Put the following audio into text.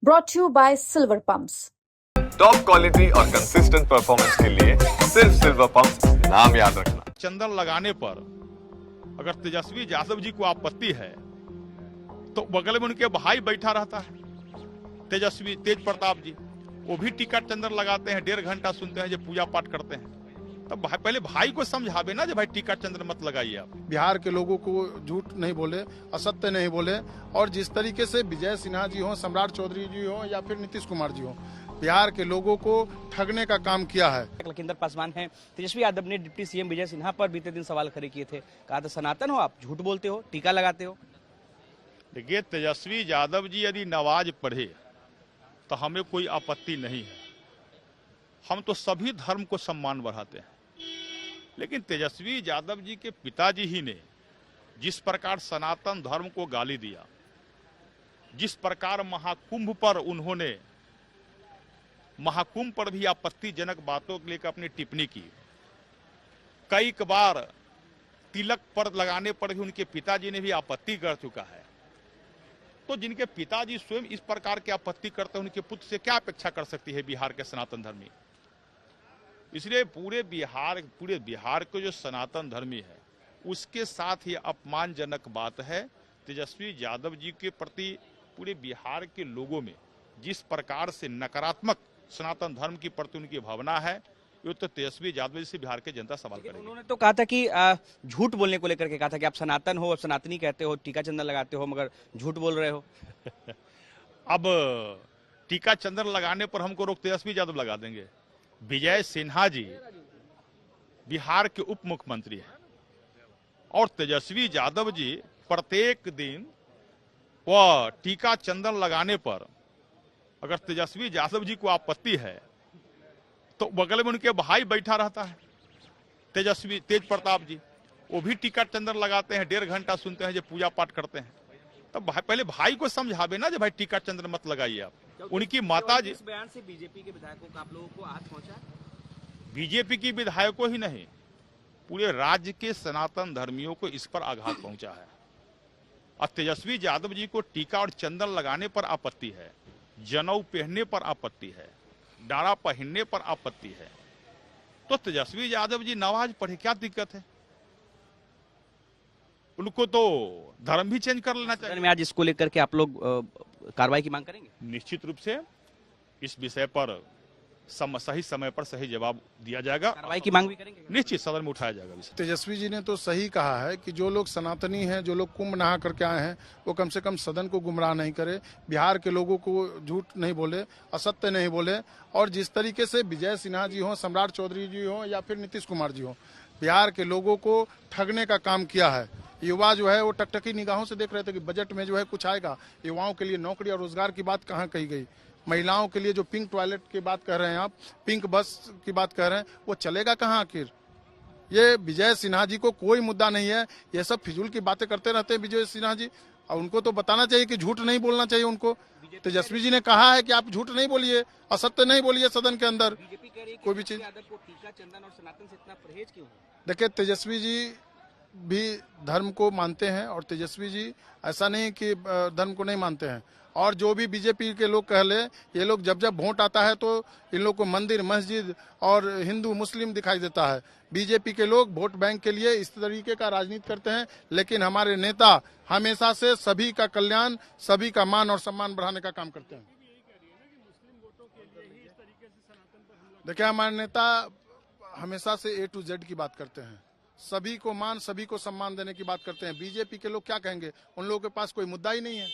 brought to you by Silver Pumps. Top quality और consistent performance के लिए सिर्फ सिल्वर पंप नाम याद रखना। चंदन लगाने पर अगर तेजस्वी यादव जी को आपत्ति है तो बगल में उनके भाई बैठा रहता है तेजस्वी तेज प्रताप जी, वो भी टीका चंदन लगाते हैं, 1.5 घंटा सुनते हैं, जो पूजा पाठ करते हैं। तब पहले भाई को समझावे ना, जो भाई टीका चंदन मत लगाइए आप। बिहार के लोगों को झूठ नहीं बोले, असत्य नहीं बोले, और जिस तरीके से विजय सिन्हा जी हो, सम्राट चौधरी जी हो या फिर नीतीश कुमार जी हो, बिहार के लोगों को ठगने का काम किया है। लखिंदर पासवान हैं, तेजस्वी यादव ने डिप्टी सीएम विजय सिन्हा पर बीते दिन सवाल खड़े किए थे, कहा था सनातन हो आप, झूठ बोलते हो, टीका लगाते हो। देखिए, तेजस्वी यादव जी यदि नमाज पढ़े तो हमें कोई आपत्ति नहीं है, हम तो सभी धर्म को सम्मान बढ़ाते हैं। लेकिन तेजस्वी यादव जी के पिताजी ही ने जिस प्रकार सनातन धर्म को गाली दिया, जिस प्रकार महाकुंभ पर उन्होंने महाकुंभ पर भी आपत्तिजनक बातों को लेकर अपनी टिप्पणी की, कई बार तिलक पर लगाने पर भी उनके पिताजी ने भी आपत्ति कर चुका है। तो जिनके पिताजी स्वयं इस प्रकार की आपत्ति करते हैं, उनके पुत्र से क्या अपेक्षा कर सकती है बिहार के सनातन धर्मी। इसलिए पूरे बिहार के जो सनातन धर्मी है उसके साथ ही अपमानजनक बात है तेजस्वी यादव जी के प्रति पूरे बिहार के लोगों में जिस प्रकार से नकारात्मक सनातन धर्म की प्रति उनकी भावना है, ये तो तेजस्वी यादव जी से बिहार की जनता सवाल करेगी। उन्होंने तो कहा था कि झूठ बोलने को लेकर के कहा था कि आप सनातन हो, आप सनातनी कहते हो, टीका चंदन लगाते हो, मगर झूठ बोल रहे हो। अब टीका चंदन लगाने पर हमको रोक तेजस्वी यादव लगा देंगे। विजय सिन्हा जी बिहार के उप मुख्यमंत्री हैं और तेजस्वी यादव जी प्रत्येक दिन वह टीका चंदन लगाने पर अगर तेजस्वी यादव जी को आपत्ति है तो बगल में उनके भाई बैठा रहता है तेज प्रताप जी, वो भी टीका चंदन लगाते हैं, 1.5 घंटा सुनते हैं, जो पूजा पाठ करते हैं। तब पहले भाई को समझावे ना, जो भाई टीका चंदन मत लगाइए आप। उनकी माता जी, इस बयान से बीजेपी के विधायकों का आप लोगों को आहत पहुंचा? बीजेपी की विधायकों ही नहीं, पूरे राज्य के सनातन धर्मियों को इस पर आघात पहुंचा है। और तेजस्वी यादव जी को टीका और चंदन लगाने पर आपत्ति है, जनेऊ पहनने पर आपत्ति है, डारा पहनने पर आपत्ति है। तो तेजस्वी यादव जी नमाज पढ़े, क्या दिक्कत है? उनको तो धर्म भी चेंज कर लेना चाहिए। में आज इसको लेकर के आप लोग कार्रवाई की मांग करेंगे? निश्चित रूप से इस विषय पर सही समय पर सही जवाब दिया जाएगा। कार्रवाई की मांग भी करेंगे? निश्चित सदन में उठाया जाएगा। तेजस्वी जी ने तो सही कहा है कि जो लोग सनातनी हैं, जो लोग कुंभ नहा करके आए हैं, वो कम से कम सदन को गुमराह नहीं करे, बिहार के लोगों को झूठ नहीं बोले, असत्य नहीं बोले। और जिस तरीके से विजय सिन्हा जी हो, सम्राट चौधरी जी हो या फिर नीतीश कुमार जी हो, बिहार के लोगों को ठगने का काम किया है। युवा जो है वो टकटकी निगाहों से देख रहे थे कि बजट में जो है कुछ आएगा, युवाओं के लिए नौकरी और रोजगार की बात कहाँ कही गई। महिलाओं के लिए जो पिंक टॉयलेट की बात कर रहे हैं आप, पिंक बस की बात कर रहे हैं, वो चलेगा कहाँ आखिर? ये विजय सिन्हा जी को कोई मुद्दा नहीं है, ये सब फिजूल की बातें करते रहते हैं विजय सिन्हा जी। और उनको तो बताना चाहिए कि झूठ नहीं बोलना चाहिए उनको। तेजस्वी जी ने कहा है कि आप झूठ नहीं बोलिए, असत्य नहीं बोलिए सदन के अंदर कोई भी चीज। देखिए, तेजस्वी जी भी धर्म को मानते हैं और तेजस्वी जी ऐसा नहीं कि धर्म को नहीं मानते हैं। और जो भी बीजेपी के लोग कह ले, ये लोग जब जब वोट आता है तो इन लोग को मंदिर मस्जिद और हिंदू मुस्लिम दिखाई देता है। बीजेपी के लोग वोट बैंक के लिए इस तरीके का राजनीति करते हैं, लेकिन हमारे नेता हमेशा से सभी का कल्याण, सभी का मान और सम्मान बढ़ाने का काम करते हैं। देखिए, हमारे नेता हमेशा से A to Z की बात करते हैं, सभी को मान, सभी को सम्मान देने की बात करते हैं। बीजेपी के लोग क्या कहेंगे? उन लोगों के पास कोई मुद्दा ही नहीं है।